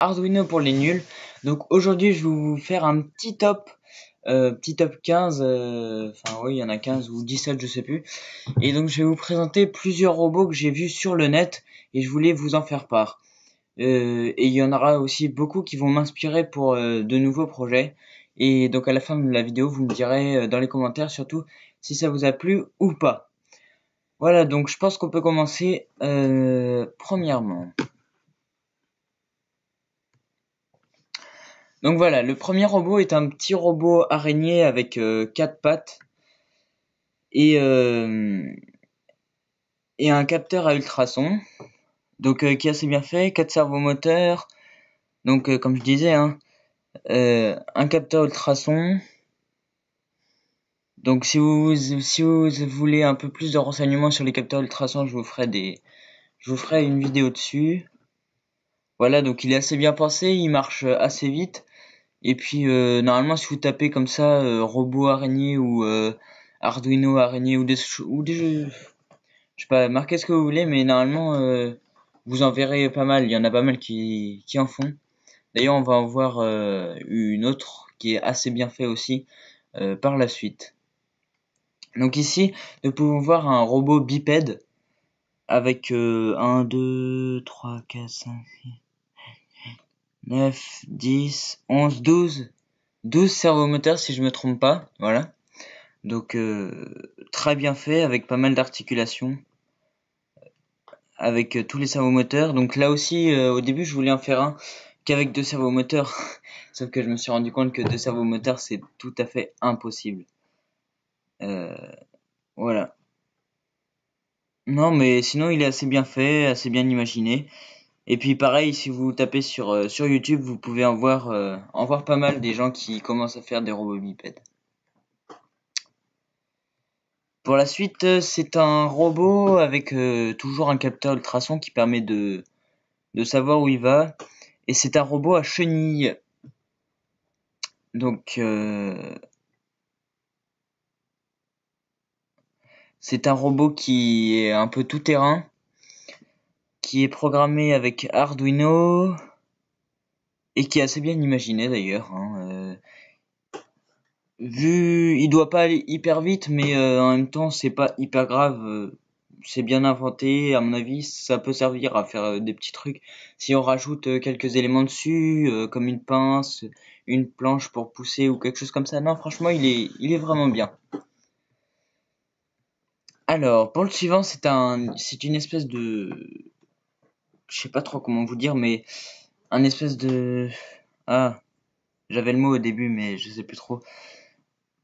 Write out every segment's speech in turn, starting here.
Arduino pour les nuls. Donc aujourd'hui je vais vous faire un petit top 15, enfin oui il y en a 15 ou 17 je sais plus. Et donc je vais vous présenter plusieurs robots que j'ai vus sur le net et je voulais vous en faire part. Et il y en aura aussi beaucoup qui vont m'inspirer pour de nouveaux projets. Et donc à la fin de la vidéo vous me direz dans les commentaires surtout si ça vous a plu ou pas. Voilà, donc je pense qu'on peut commencer premièrement. Donc voilà, le premier robot est un petit robot araignée avec quatre pattes et, euh, et un capteur à ultrasons, donc qui est assez bien fait, quatre servomoteurs, donc comme je disais, hein, un capteur ultrasons. Donc si vous voulez un peu plus de renseignements sur les capteurs ultrasons, je vous ferai une vidéo dessus. Voilà, donc il est assez bien pensé, il marche assez vite. Et puis normalement si vous tapez comme ça robot araignée ou Arduino araignée ou des jeux, je sais pas, marquez ce que vous voulez, mais normalement vous en verrez pas mal. Il y en a pas mal qui en font. D'ailleurs on va en voir une autre qui est assez bien fait aussi par la suite. Donc ici nous pouvons voir un robot bipède avec 1, 2, 3, 4, 5, 9, 10, 11, 12 servomoteurs si je me trompe pas. Voilà. Donc très bien fait avec pas mal d'articulations avec tous les servomoteurs. Donc là aussi au début je voulais en faire un qu'avec deux servomoteurs sauf que je me suis rendu compte que deux servomoteurs c'est tout à fait impossible. Euh, voilà. Non mais sinon il est assez bien fait, assez bien imaginé. Et puis pareil si vous tapez sur YouTube vous pouvez en voir pas mal des gens qui commencent à faire des robots bipèdes. Pour la suite, c'est un robot avec toujours un capteur ultrason qui permet de savoir où il va. Et c'est un robot à chenilles. Donc, c'est un robot qui est un peu tout terrain, qui est programmé avec Arduino et qui est assez bien imaginé d'ailleurs. Il doit pas aller hyper vite, mais en même temps, c'est pas hyper grave. C'est bien inventé, à mon avis, ça peut servir à faire des petits trucs. Si on rajoute quelques éléments dessus, comme une pince, une planche pour pousser ou quelque chose comme ça, non, franchement, il est vraiment bien. Alors, pour le suivant, c'est une espèce de, je sais pas trop comment vous dire, mais un espèce de, ah, j'avais le mot au début, mais je sais plus trop.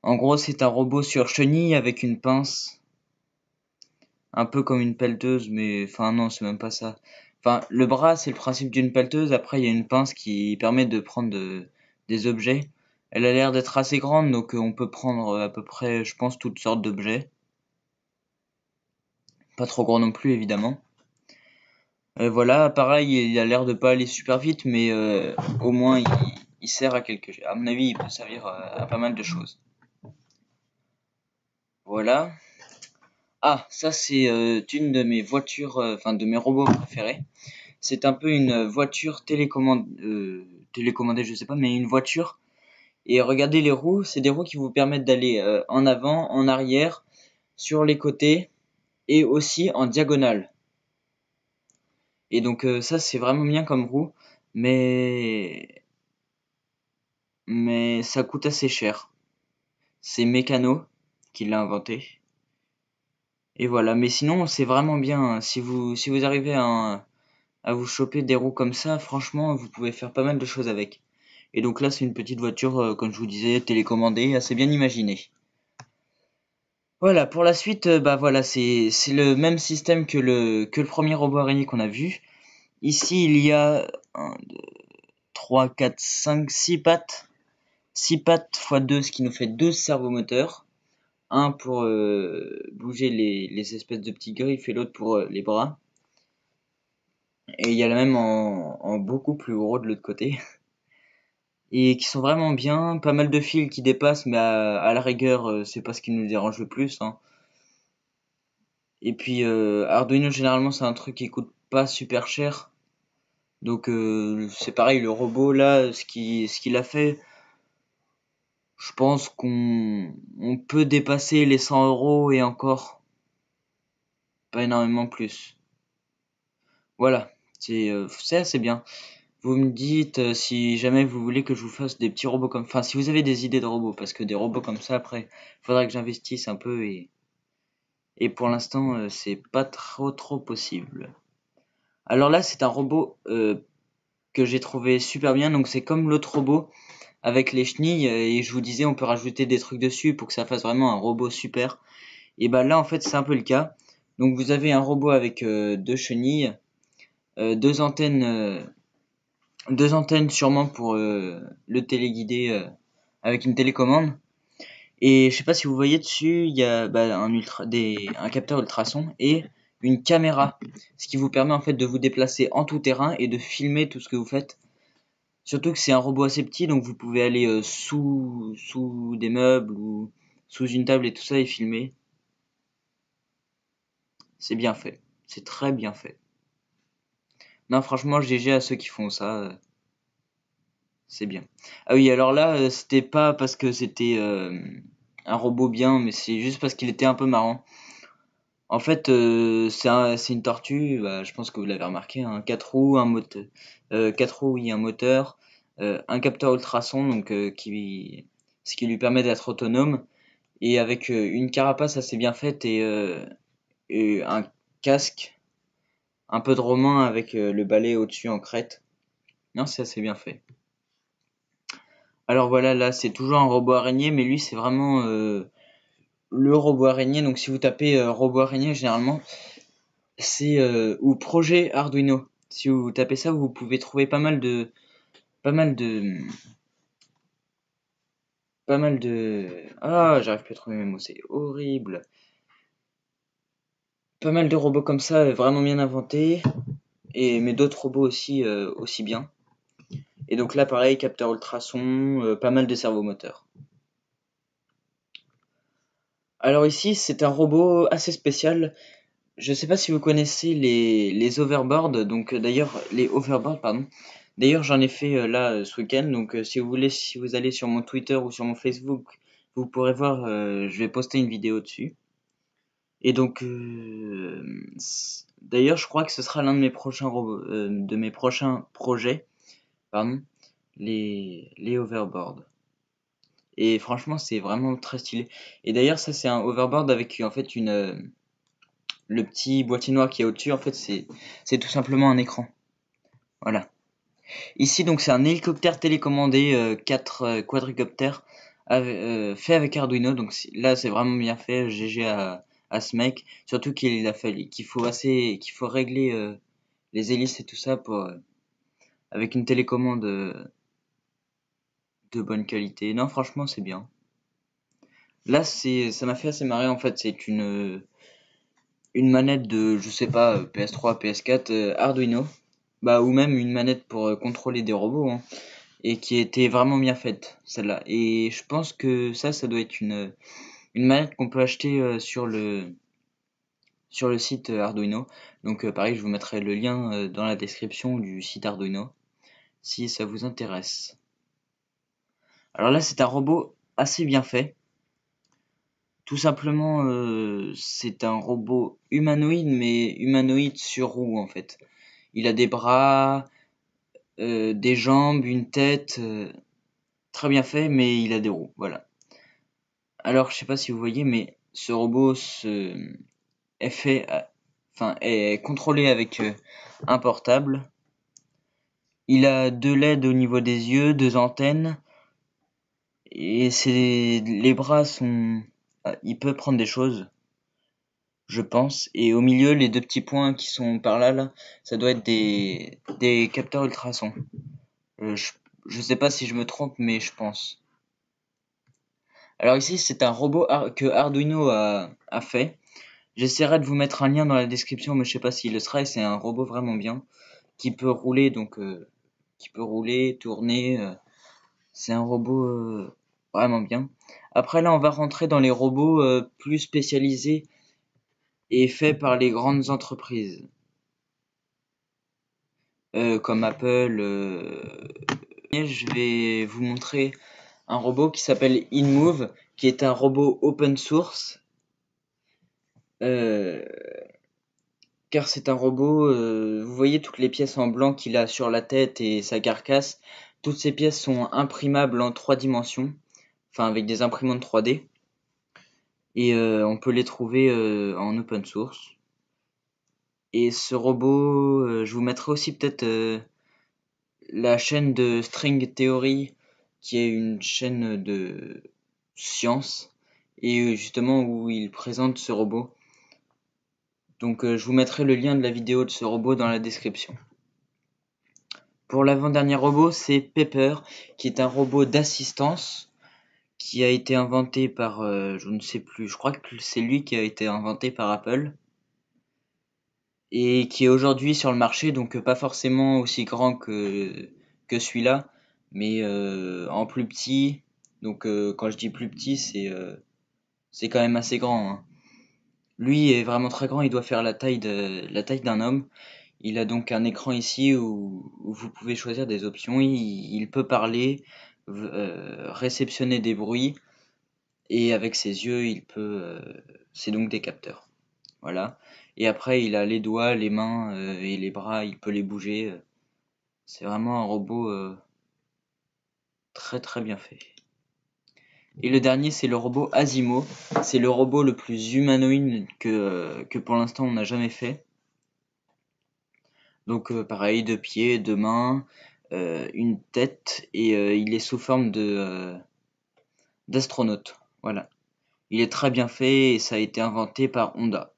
En gros, c'est un robot sur chenille avec une pince. Un peu comme une pelleteuse, mais enfin non, c'est même pas ça. Enfin, le bras, c'est le principe d'une pelleteuse. Après, il y a une pince qui permet de prendre des objets. Elle a l'air d'être assez grande, donc on peut prendre à peu près, je pense, toutes sortes d'objets. Pas trop gros non plus, évidemment. Voilà, pareil, il a l'air de pas aller super vite, mais au moins, il sert à quelque chose. À mon avis, il peut servir à pas mal de choses. Voilà. Ah, ça, c'est une de mes voitures, enfin, de mes robots préférés. C'est un peu une voiture télécommandée, je sais pas, mais une voiture. Et regardez les roues, c'est des roues qui vous permettent d'aller en avant, en arrière, sur les côtés et aussi en diagonale. Et donc ça c'est vraiment bien comme roue, mais ça coûte assez cher. C'est Mécano qui l'a inventé. Et voilà, mais sinon c'est vraiment bien. Si vous arrivez à vous choper des roues comme ça, franchement, vous pouvez faire pas mal de choses avec. Et donc là, c'est une petite voiture, comme je vous disais, télécommandée, assez bien imaginée. Voilà, pour la suite, bah voilà, c'est le même système que le premier robot araignée qu'on a vu. Ici, il y a 1, 2, 3, 4, 5, 6 pattes. 6 pattes x 2, ce qui nous fait 12 servomoteurs. Un pour bouger les espèces de petits griffes et l'autre pour les bras. Et il y a la même en beaucoup plus gros de l'autre côté. Et qui sont vraiment bien, pas mal de fils qui dépassent, mais à la rigueur, c'est pas ce qui nous dérange le plus, hein. Et puis Arduino généralement c'est un truc qui coûte pas super cher, Donc c'est pareil, le robot là, ce qu'il a fait, je pense qu'on peut dépasser les 100 € et encore pas énormément plus. Voilà, c'est assez bien. Vous me dites si jamais vous voulez que je vous fasse des petits robots comme... Enfin, si vous avez des idées de robots, parce que des robots comme ça, après, faudrait que j'investisse un peu et pour l'instant, c'est pas trop possible. Alors là, c'est un robot que j'ai trouvé super bien. Donc c'est comme l'autre robot avec les chenilles et je vous disais, on peut rajouter des trucs dessus pour que ça fasse vraiment un robot super. Et bah là, en fait, c'est un peu le cas. Donc vous avez un robot avec deux chenilles, deux antennes. Deux antennes sûrement pour le téléguider avec une télécommande. Et je sais pas si vous voyez dessus, il y a un capteur ultrason et une caméra, ce qui vous permet en fait de vous déplacer en tout terrain et de filmer tout ce que vous faites. Surtout que c'est un robot assez petit, donc vous pouvez aller sous des meubles ou sous une table et tout ça et filmer. C'est bien fait, c'est très bien fait. Non, franchement, GG à ceux qui font ça. C'est bien. Ah oui, alors là, c'était pas parce que c'était un robot bien, mais c'est juste parce qu'il était un peu marrant. En fait, c'est une tortue, bah, je pense que vous l'avez remarqué, hein, 4 roues, un moteur, 4 roues, oui, un moteur, un capteur ultrason, donc ce qui lui permet d'être autonome, et avec une carapace assez bien faite et un casque, un peu de romain avec le balai au-dessus en crête. Non, c'est assez bien fait. Alors voilà, là c'est toujours un robot araignée, mais lui c'est vraiment le robot araignée. Donc si vous tapez robot araignée, généralement c'est ou projet Arduino. Si vous tapez ça, vous pouvez trouver pas mal de j'arrive plus à trouver mes mots, c'est horrible. Pas mal de robots comme ça, vraiment bien inventés, et mais d'autres robots aussi bien. Et donc là pareil, capteur ultrason, pas mal de servomoteurs. Alors ici c'est un robot assez spécial. Je sais pas si vous connaissez les overboards, donc d'ailleurs les overboards pardon. D'ailleurs j'en ai fait là ce week-end, donc si vous voulez, si vous allez sur mon Twitter ou sur mon Facebook, vous pourrez voir, je vais poster une vidéo dessus. Et donc d'ailleurs je crois que ce sera l'un de mes prochains de mes prochains projets, pardon, les overboards. Et franchement c'est vraiment très stylé. Et d'ailleurs ça c'est un overboard avec en fait le petit boîtier noir qui est au-dessus, en fait, c'est tout simplement un écran. Voilà. Ici, donc, c'est un hélicoptère télécommandé 4 quadricoptères fait avec Arduino. Donc là, c'est vraiment bien fait. GG à ce mec. Surtout qu'il faut régler les hélices et tout ça avec une télécommande de bonne qualité. Non, franchement, c'est bien. Là, ça m'a fait assez marrer en fait. C'est une manette de, je sais pas, PS3, PS4, Arduino, bah ou même une manette pour contrôler des robots, hein, et qui était vraiment bien faite, celle-là. Et je pense que ça doit être une manette qu'on peut acheter sur le site Arduino. Donc pareil, je vous mettrai le lien dans la description du site Arduino, si ça vous intéresse. Alors là, c'est un robot assez bien fait. Tout simplement, c'est un robot humanoïde, mais humanoïde sur roue en fait. Il a des bras, des jambes, une tête, très bien fait, mais il a des roues, voilà. Alors, je sais pas si vous voyez, mais ce robot est fait, est contrôlé avec un portable. Il a deux LED au niveau des yeux, deux antennes, et les bras sont, il peut prendre des choses, je pense. Et au milieu, les deux petits points qui sont par là, ça doit être des capteurs ultrasons. Je sais pas si je me trompe, mais je pense. Alors ici, c'est un robot que Arduino a fait. J'essaierai de vous mettre un lien dans la description, mais je sais pas s'il le sera. Et c'est un robot vraiment bien qui peut rouler, donc qui peut rouler, tourner. C'est un robot vraiment bien. Après là, on va rentrer dans les robots plus spécialisés et faits par les grandes entreprises. comme Apple. Et je vais vous montrer un robot qui s'appelle InMove, qui est un robot open source. Car c'est un robot, vous voyez toutes les pièces en blanc qu'il a sur la tête et sa carcasse, toutes ces pièces sont imprimables en 3 dimensions, enfin avec des imprimantes 3D, et on peut les trouver en open source. Et ce robot, je vous mettrai aussi peut-être la chaîne de String Theory, qui est une chaîne de science, et justement où il présente ce robot. Donc je vous mettrai le lien de la vidéo de ce robot dans la description. Pour l'avant-dernier robot, c'est Pepper, qui est un robot d'assistance qui a été inventé par, je ne sais plus, je crois que c'est lui qui a été inventé par Apple et qui est aujourd'hui sur le marché, donc pas forcément aussi grand que celui-là, mais en plus petit. Donc quand je dis plus petit, c'est quand même assez grand, hein. Lui est vraiment très grand, il doit faire la taille d'un homme. Il a donc un écran ici où vous pouvez choisir des options. Il peut parler, réceptionner des bruits, et avec ses yeux, c'est donc des capteurs. Voilà. Et après, il a les doigts, les mains et les bras, il peut les bouger. C'est vraiment un robot très très bien fait. Et le dernier, c'est le robot Asimo. C'est le robot le plus humanoïde que pour l'instant on n'a jamais fait. Donc pareil, 2 pieds, 2 mains, une tête, et il est sous forme d'astronaute. Voilà. Il est très bien fait et ça a été inventé par Honda.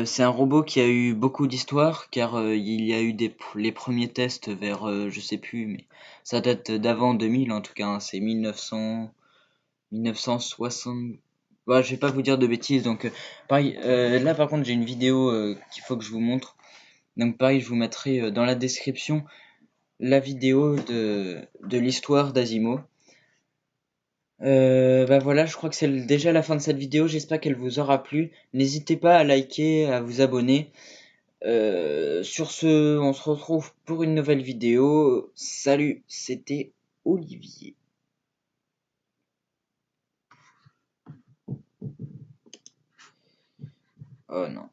C'est un robot qui a eu beaucoup d'histoire car il y a eu les premiers tests vers je sais plus, mais ça date d'avant 2000 en tout cas, hein, c'est 1960. Bah, je vais pas vous dire de bêtises, donc pareil. Là par contre j'ai une vidéo qu'il faut que je vous montre. Donc pareil, je vous mettrai dans la description la vidéo de l'histoire d'Asimo. Bah voilà, je crois que c'est déjà la fin de cette vidéo. J'espère qu'elle vous aura plu. N'hésitez pas à liker, à vous abonner. Sur ce, on se retrouve pour une nouvelle vidéo. Salut, c'était Olivier. Oh non.